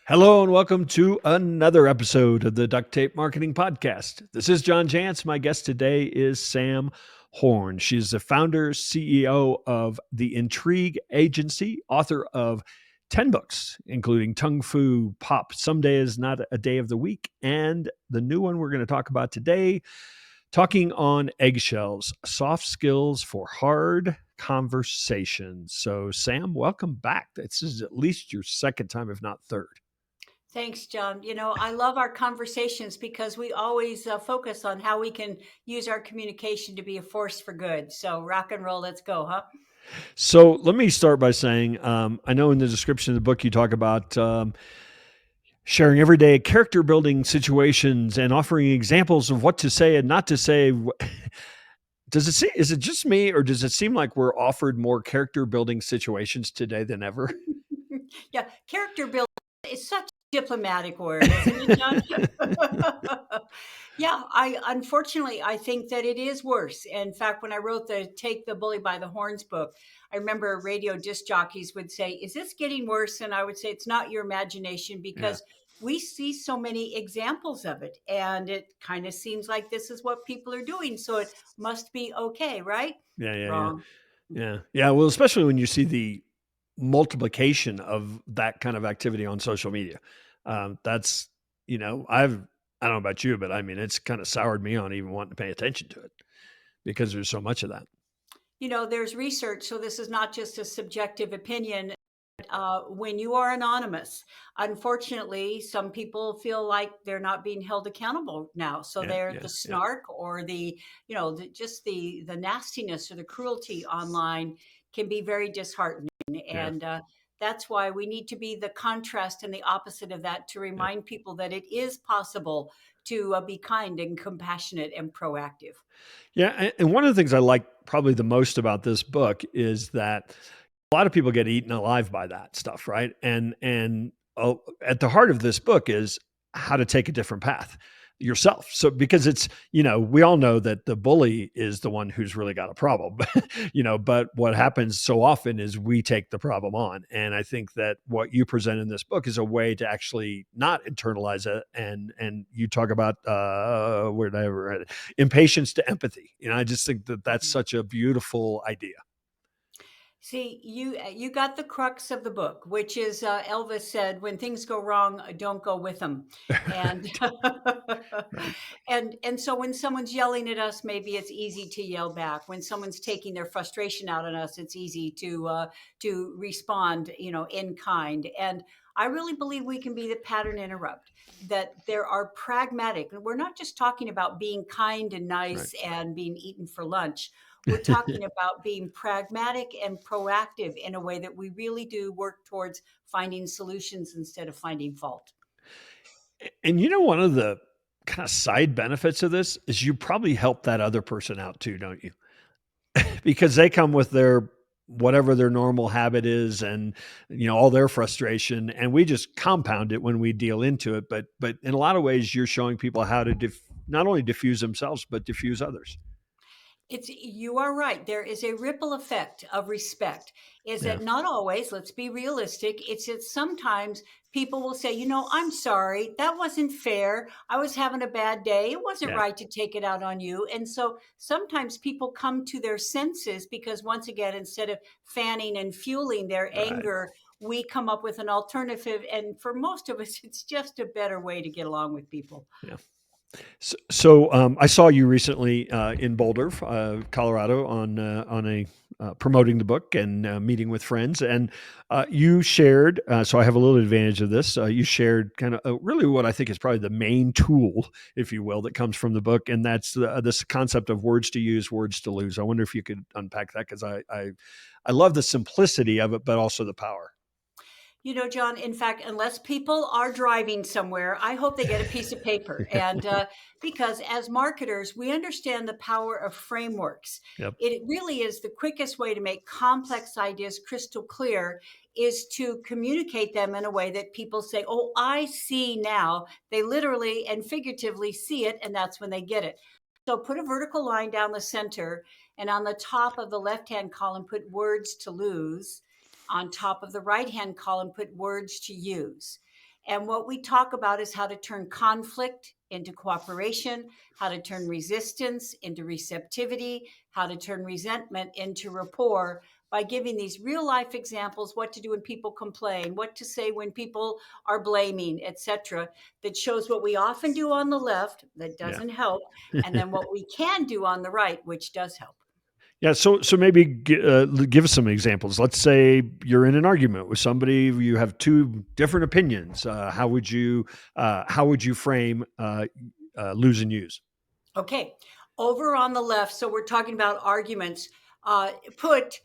Hello and welcome to another episode of the Duct Tape Marketing Podcast. This is John Jantsch. My guest today is Sam Horn. She's the founder, CEO of the Intrigue Agency, author of 10 books, including Tung Fu, Pop, Someday is Not a Day of the Week, and the new one we're going to talk about today, Talking on Eggshells, Soft Skills for Hard Conversations. So, Sam, welcome back. This is at least your second time, if not third. Thanks, John. I love our conversations because we always focus on how we can use our communication to be a force for good. So rock and roll, let's go, huh? So let me start by saying, I know in the description of the book you talk about sharing everyday character building situations and offering examples of what to say and not to say. Is it just me, or does it seem like we're offered more character building situations today than ever? Yeah, character building is such a diplomatic word, isn't it, John? Yeah, I think that it is worse. In fact, when I wrote the Take the Bully by the Horns book, I remember radio disc jockeys would say, "Is this getting worse?" And I would say, "It's not your imagination," Yeah, because we see so many examples of it, and it kind of seems like this is what people are doing, so it must be okay, right? yeah. Wrong. Yeah. Well, especially when you see the multiplication of that kind of activity on social media. That's, I don't know about you, but I mean, it's kind of soured me on even wanting to pay attention to it because there's so much of that. There's research, so this is not just a subjective opinion. When you are anonymous, unfortunately, some people feel like they're not being held accountable now. So Yeah. they're Yeah. the Yeah. snark or just the nastiness or the cruelty online can be very disheartening. Yeah. And that's why we need to be the contrast and the opposite of that to Yeah. remind people that it is possible to be kind and compassionate and proactive. Yeah. And one of the things I like probably the most about this book is that a lot of people get eaten alive by that stuff, right? And at the heart of this book is how to take a different path yourself. So because it's, we all know that the bully is the one who's really got a problem, but what happens so often is we take the problem on. And I think that what you present in this book is a way to actually not internalize it. And you talk about where did I ever read it? Impatience to empathy. I just think that that's such a beautiful idea. See, you got the crux of the book, which is Elvis said, "When things go wrong, don't go with them." And Right. Right. and so when someone's yelling at us, maybe it's easy to yell back. When someone's taking their frustration out on us, it's easy to respond, in kind. And I really believe we can be the pattern interrupt. That there are pragmatic, and we're not just talking about being kind and Right. nice and being eaten for lunch. We're talking about being pragmatic and proactive in a way that we really do work towards finding solutions instead of finding fault. And one of the kind of side benefits of this is you probably help that other person out too, don't you? Because they come with their whatever their normal habit is and all their frustration, and we just compound it when we deal into it, but in a lot of ways you're showing people how to not only diffuse themselves but diffuse others. You are right. There is a ripple effect of respect. Is Yeah. that not always, let's be realistic. It's that sometimes people will say, I'm sorry, that wasn't fair. I was having a bad day. It wasn't Yeah. right to take it out on you. And so sometimes people come to their senses because, once again, instead of fanning and fueling their Right. anger, we come up with an alternative. And for most of us, it's just a better way to get along with people. Yeah. So, I saw you recently in Boulder, Colorado, on a promoting the book and meeting with friends, and you shared. So I have a little advantage of this. You shared kind of really what I think is probably the main tool, if you will, that comes from the book, and that's this concept of words to use, words to lose. I wonder if you could unpack that because I love the simplicity of it, but also the power. John, in fact, unless people are driving somewhere, I hope they get a piece of paper. And because as marketers, we understand the power of frameworks. Yep. It really is the quickest way to make complex ideas crystal clear is to communicate them in a way that people say, "Oh, I see now." They literally and figuratively see it, and that's when they get it. So put a vertical line down the center, and on the top of the left-hand column, put words to lose. On top of the right hand column, put words to use. And what we talk about is how to turn conflict into cooperation, how to turn resistance into receptivity, how to turn resentment into rapport by giving these real life examples, what to do when people complain, what to say when people are blaming, etc. That shows what we often do on the left that doesn't help, and then what we can do on the right, which does help. Yeah, so maybe give us some examples. Let's say you're in an argument with somebody. You have two different opinions. How would you frame lose and use? Okay, over on the left, so we're talking about arguments. Put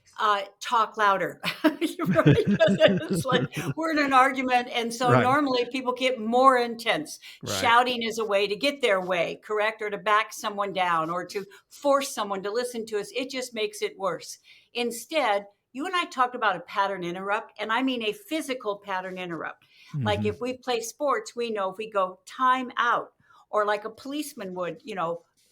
talk louder. Right? It's like we're in an argument, and so Right, normally people get more intense. right. Shouting is a way to get their way, correct, or to back someone down, or to force someone to listen to us. It just makes it worse. Instead, you and I talked about a pattern interrupt, and I mean a physical pattern interrupt. Like Hmm. if we play sports, we know if we go time out, or like a policeman would,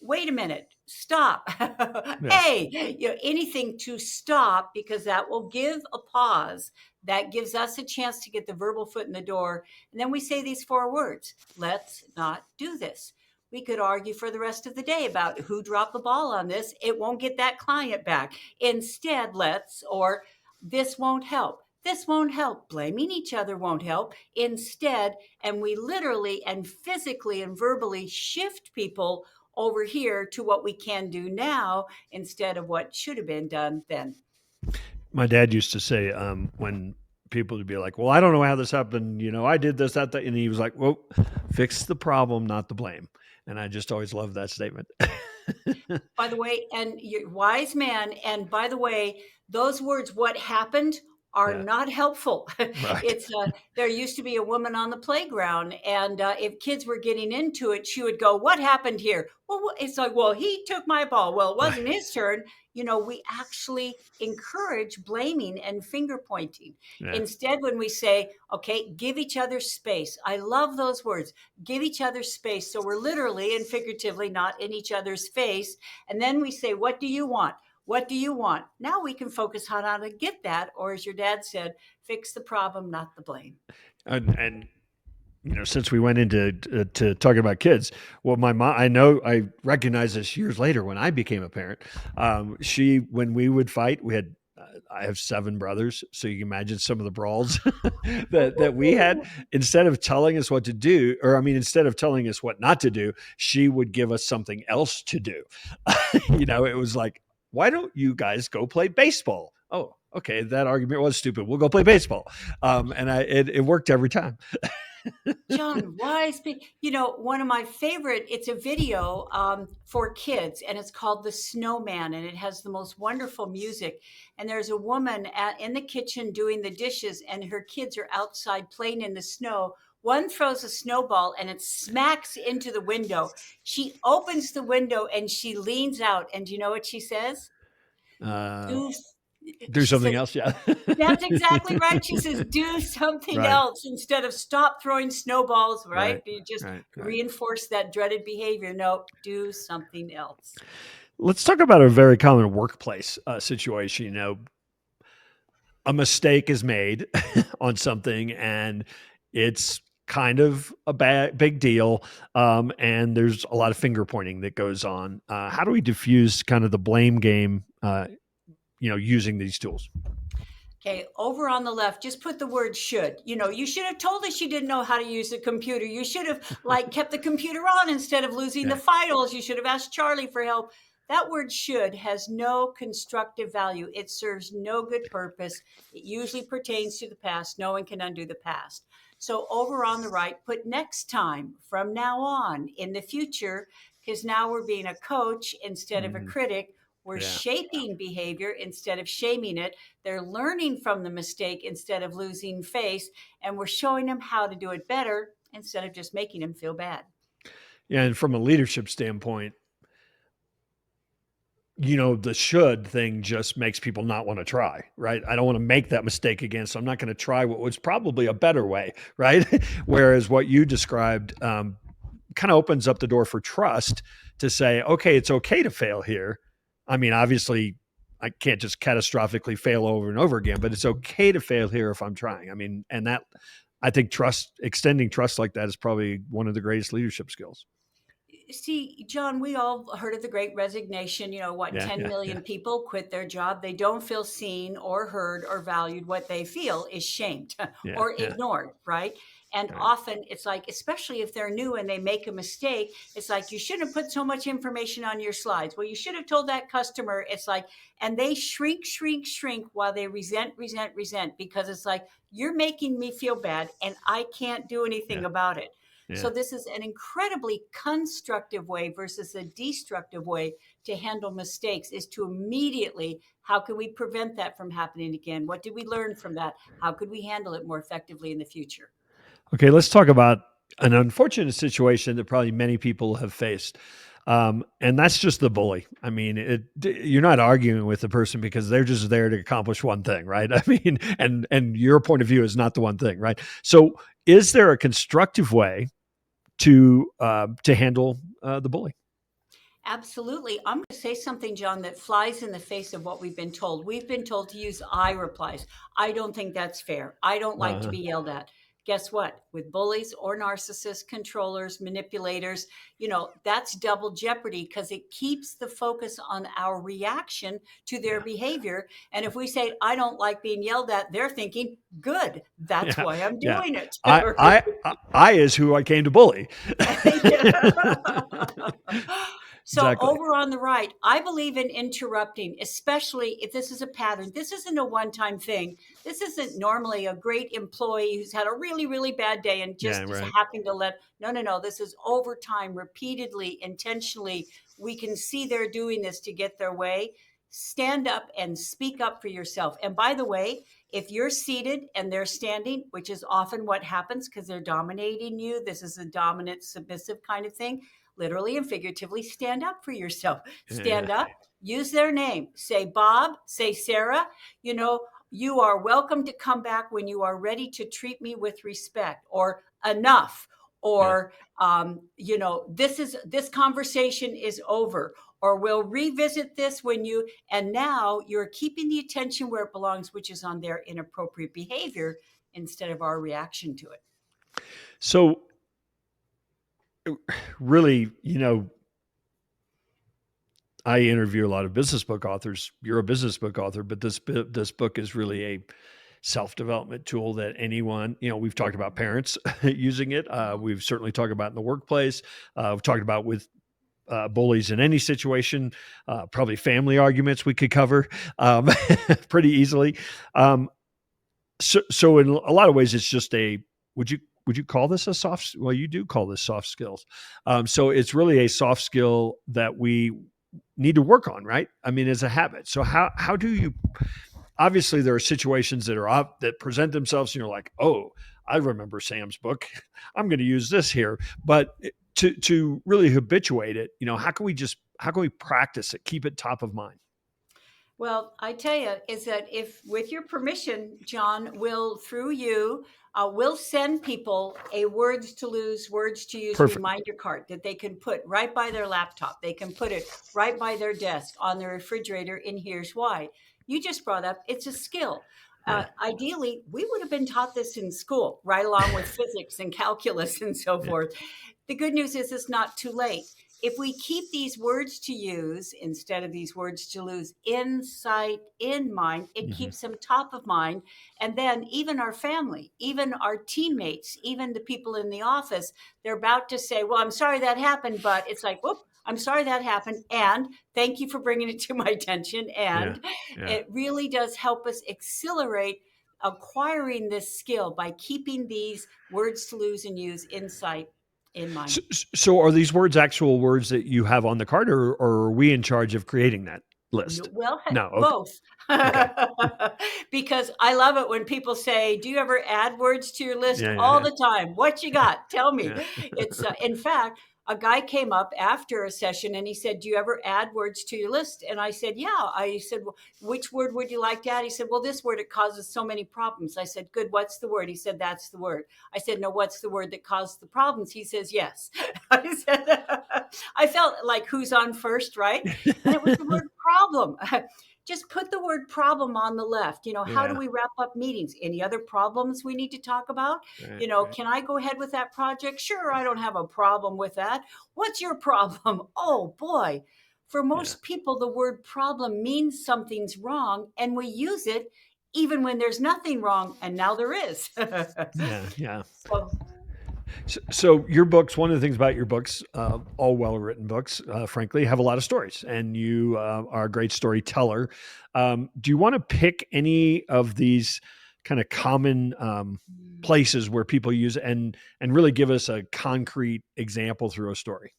wait a minute, stop. Yeah. Hey, anything to stop, because that will give a pause. That gives us a chance to get the verbal foot in the door. And then we say these 4 words: let's not do this. We could argue for the rest of the day about who dropped the ball on this. It won't get that client back. Instead, or this won't help. This won't help. Blaming each other won't help. Instead, and we literally and physically and verbally shift people over here to what we can do now instead of what should have been done then. My dad used to say when people would be like, "Well, I don't know how this happened. I did this, that," and he was like, "Well, fix the problem, not the blame." And I just always loved that statement. By the way, and you're wise man. And by the way, those words, what happened, are Yeah. not helpful. Right. It's there used to be a woman on the playground, and if kids were getting into it, she would go, "What happened here?" Well, it's like, "Well, he took my ball." Well, it Right. wasn't his turn. We actually encourage blaming and finger pointing. Yeah. Instead, when we say, "Okay, give each other space," I love those words. Give each other space. So we're literally and figuratively not in each other's face. And then we say, "What do you want? What do you want?" Now we can focus on how to get that. Or as your dad said, fix the problem, not the blame. And since we went into to talking about kids, well, my mom, I recognize this years later when I became a parent. When we would fight, we had. I have 7 brothers, so you can imagine some of the brawls that we had. Instead of telling us what to do, or I mean, instead of telling us what not to do, she would give us something else to do. It was like, "Why don't you guys go play baseball?" Oh, okay, that argument was stupid. We'll go play baseball, and it worked every time. John Wise, one of my favorite, it's a video for kids, and it's called The Snowman, and it has the most wonderful music. And there's a woman in the kitchen doing the dishes, and her kids are outside playing in the snow. One throws a snowball and it smacks into the window. She opens the window and she leans out, and do you know what she says? Uh, Do do she something says, else, yeah. that's exactly right. She says, "Do something Right, else instead of stop throwing snowballs," right? right, You just right. reinforce that dreaded behavior. No, do something else. Let's talk about a very common workplace situation. A mistake is made on something, and it's kind of a big deal. And there's a lot of finger pointing that goes on. How do we diffuse kind of the blame game? Using these tools. Okay, over on the left, just put the word should. You should have told us you didn't know how to use a computer. You should have kept the computer on instead of losing the Yeah. files. You should have asked Charlie for help. That word should has no constructive value. It serves no good purpose. It usually pertains to the past. No one can undo the past. So over on the right, put next time, from now on, in the future, because now we're being a coach instead of a Mhm. critic. We're Yeah. shaping behavior instead of shaming it. They're learning from the mistake instead of losing face, and we're showing them how to do it better instead of just making them feel bad. Yeah. And from a leadership standpoint, the should thing just makes people not want to try, right? I don't want to make that mistake again. So I'm not going to try what was probably a better way, right? Whereas what you described kind of opens up the door for trust to say, okay, it's okay to fail here. I mean, obviously, I can't just catastrophically fail over and over again, but it's okay to fail here if I'm trying. I mean, and I think extending trust like that is probably one of the greatest leadership skills. See, John, we all heard of the Great Resignation. Yeah, 10 yeah, million yeah, people quit their job. They don't feel seen or heard or valued. What they feel is shamed yeah, or yeah. ignored, right? And Right. often it's like, especially if they're new and they make a mistake, it's like, you shouldn't have put so much information on your slides. Well, you should have told that customer. It's like, and they shrink, shrink, shrink while they resent, resent, resent, because it's like, you're making me feel bad and I can't do anything Yeah, about it. So yeah. this is an incredibly constructive way versus a destructive way to handle mistakes, is to immediately, how can we prevent that from happening again? What did we learn from that? How could we handle it more effectively in the future? Okay, let's talk about an unfortunate situation that probably many people have faced. And that's just the bully. I mean, you're not arguing with the person because they're just there to accomplish one thing, right? I mean, and your point of view is not the one thing, right? So, is there a constructive way to handle the bully? Absolutely. I'm going to say something, John, that flies in the face of what we've been told. We've been told to use I replies. I don't think that's fair. I don't like to Uh, be yelled at. Guess what? With bullies or narcissists, controllers, manipulators, that's double jeopardy, because it keeps the focus on our reaction to their yeah, behavior. And if we say, I don't like being yelled at, they're thinking, good, that's yeah, why I'm yeah. doing it. I is who I came to bully. So Exactly. over on the right, I believe in interrupting, especially if this is a pattern. This isn't a one-time thing. This isn't normally a great employee who's had a really, really bad day and Yeah, just is right. having to no, no, no. This is over time, repeatedly, intentionally. We can see they're doing this to get their way. Stand up and speak up for yourself. And by the way, if you're seated and they're standing, which is often what happens because they're dominating you, this is a dominant, submissive kind of thing. Literally and figuratively, stand up for yourself. Yeah, Stand up, use their name. Say Bob, say Sarah. You are welcome to come back when you are ready to treat me with respect, or enough, yeah. or this conversation is over, or we'll revisit this when and now you're keeping the attention where it belongs, which is on their inappropriate behavior instead of our reaction to it. So, really, I interview a lot of business book authors. You're a business book author, but this book is really a self-development tool that anyone, we've talked about parents using it. We've certainly talked about in the workplace. We've talked about with bullies in any situation, probably family arguments we could cover pretty easily. So in a lot of ways, it's just would you call this a soft? Well, you do call this soft skills. So it's really a soft skill that we need to work on, right? I mean, as a habit. So how do you? Obviously, there are situations that are up that present themselves, and you're like, oh, I remember Sam's book. I'm going to use this here. But to really habituate it, how can we practice it, keep it top of mind? Well, I tell you, is that if, with your permission, John, through you, we'll send people a words to lose, words to use Perfect. reminder card that they can put right by their laptop. They can put it right by their desk, on their refrigerator, and here's why. You just brought up, it's a skill. Yeah. Ideally, we would have been taught this in school, right along with physics and calculus and so Yeah. forth. The good news is it's not too late. If we keep these words to use instead of these words to lose insight in mind, it Mm-hmm. keeps them top of mind. And then even our family, even our teammates, even the people in the office, they're about to say, well, I'm sorry that happened, but it's like, whoop, I'm sorry that happened. And thank you for bringing it to my attention. Yeah. And Yeah. it really does help us accelerate acquiring this skill by keeping these words to lose and use insight in mind. So are these words actual words that you have on the card, or are we in charge of creating that list? Well, No. Okay. both. Okay. Because I love it when people say, "Do you ever add words to your list?" Yeah. Yeah. All Yeah. the time. What you got? Tell me. Yeah. It's in fact, a guy came up after a session and he said, "Do you ever add words to your list?" And I said, "Yeah." I said, well, "Which word would you like to add?" He said, "Well, this word, it causes so many problems." I said, "Good. What's the word?" He said, "That's the word." I said, "No, what's the word that caused the problems?" He says, "Yes." I said, I felt like who's on first, right? And it was the word problem. Just put the word problem on the left. How do Yeah. we wrap up meetings? Any other problems we need to talk about? Right, right. Can I go ahead with that project? Sure, I don't have a problem with that. What's your problem? Oh boy. For Yeah. most people, the word problem means something's wrong, and we use it even when there's nothing wrong, and now there is. Yeah. Yeah. So, So your books, one of the things about your books, all well-written books, frankly, have a lot of stories, and you are a great storyteller. Do you want to pick any of these kind of common places where people use it and really give us a concrete example through a story?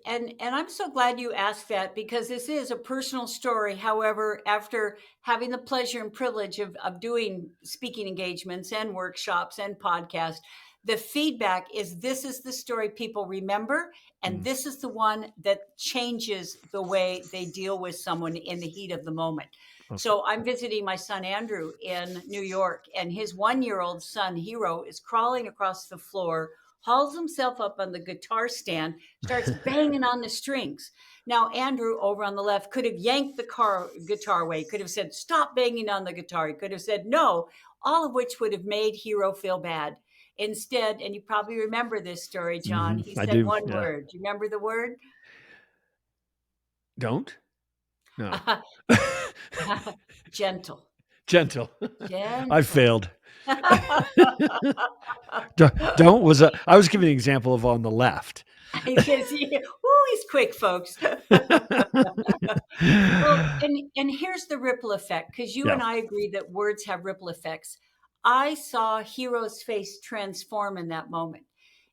and I'm so glad you asked that, because this is a personal story. However, after having the pleasure and privilege of doing speaking engagements and workshops and podcasts, the feedback is this is the story people remember, and Mm, this is the one that changes the way they deal with someone in the heat of the moment. okay. So I'm visiting my son Andrew in New York, and his 1-year-old son Hero is crawling across the floor, hauls himself up on the guitar stand, starts banging on the strings. Now, Andrew over on the left could have yanked the guitar away, could have said, "Stop banging on the guitar." He could have said no, all of which would have made Hero feel bad. Instead, and you probably remember this story, John, he I said do. one Yeah. word. Do you remember the word? Don't? No. Gentle. Gentle. I Gentle. failed. Don't was I was giving an example of on the left. He's quick, folks. Well, and here's the ripple effect, because you Yeah. and I agree that words have ripple effects. I saw Hero's face transform in that moment,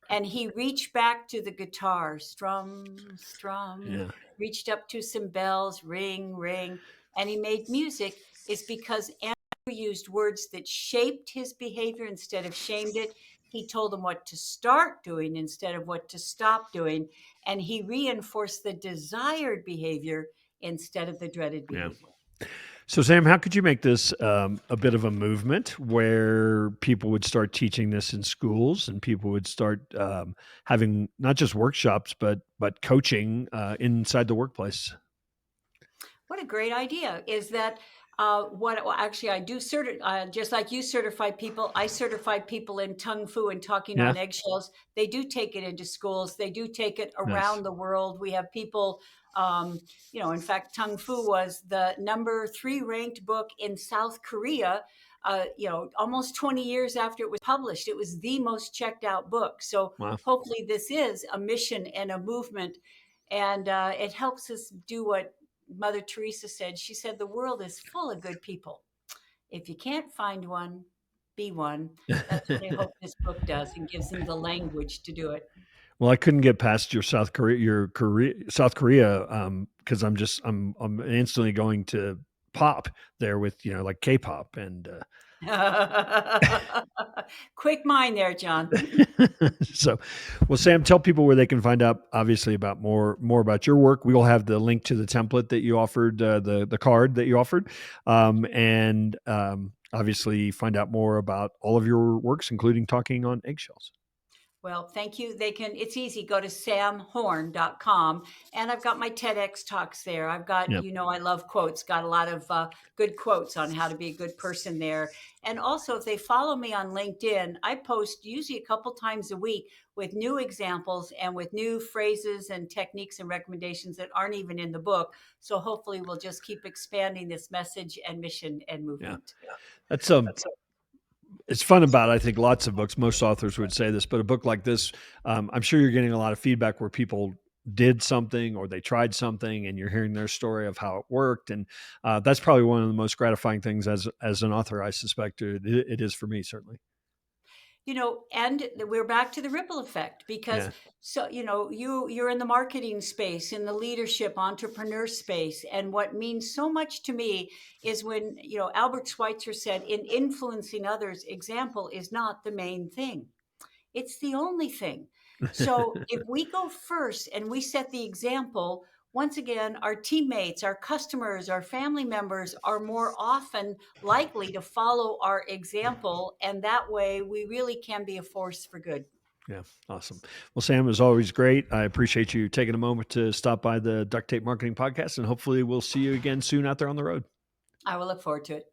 and he reached back to the guitar, strum, strum, Yeah. reached up to some bells, ring, ring, and he made music. Is because Andrew used words that shaped his behavior instead of shamed it. He told him what to start doing instead of what to stop doing, and he reinforced the desired behavior instead of the dreaded Yeah. behavior. So, Sam, how could you make this a bit of a movement where people would start teaching this in schools and people would start having not just workshops but coaching inside the workplace? What a great idea. Is that what well, actually I do just like you certify people, I certify people in Tung Fu and talking Yeah, on eggshells. They do take it into schools. They do take it nice. around the world. We have people, in fact, Tung Fu was the number 3 ranked book in South Korea. Almost 20 years after it was published, it was the most checked out book. So Wow. hopefully, this is a mission and a movement, and it helps us do what Mother Teresa said. She said, "The world is full of good people. If you can't find one, be one." That's what I hope this book does, and gives them the language to do it. Well, I couldn't get past South Korea, because I'm instantly going to pop there with like K-pop and Quick mind there, John. so, well, Sam, tell people where they can find out, obviously, about more about your work. We will have the link to the template that you offered, the card that you offered, and obviously find out more about all of your works, including talking on eggshells. Well, thank you. It's easy. Go to samhorn.com. And I've got my TEDx talks there. I've got, Yep. I love quotes, got a lot of good quotes on how to be a good person there. And also, if they follow me on LinkedIn, I post usually a couple times a week with new examples and with new phrases and techniques and recommendations that aren't even in the book. So hopefully, we'll just keep expanding this message and mission and Yeah. movement. That's it's fun about, I think, lots of books. Most authors would say this, but a book like this, I'm sure you're getting a lot of feedback where people did something or they tried something, and you're hearing their story of how it worked, and that's probably one of the most gratifying things as an author. I suspect it is for me, certainly. And we're back to the ripple effect, because Yeah, so you're in the marketing space, in the leadership entrepreneur space, and what means so much to me is when Albert Schweitzer said, in influencing others, example is not the main thing, it's the only thing. So if we go first and we set the example, once again, our teammates, our customers, our family members are more often likely to follow our example. And that way we really can be a force for good. Yeah. Awesome. Well, Sam, it was always great. I appreciate you taking a moment to stop by the Duct Tape Marketing Podcast, and hopefully we'll see you again soon out there on the road. I will look forward to it.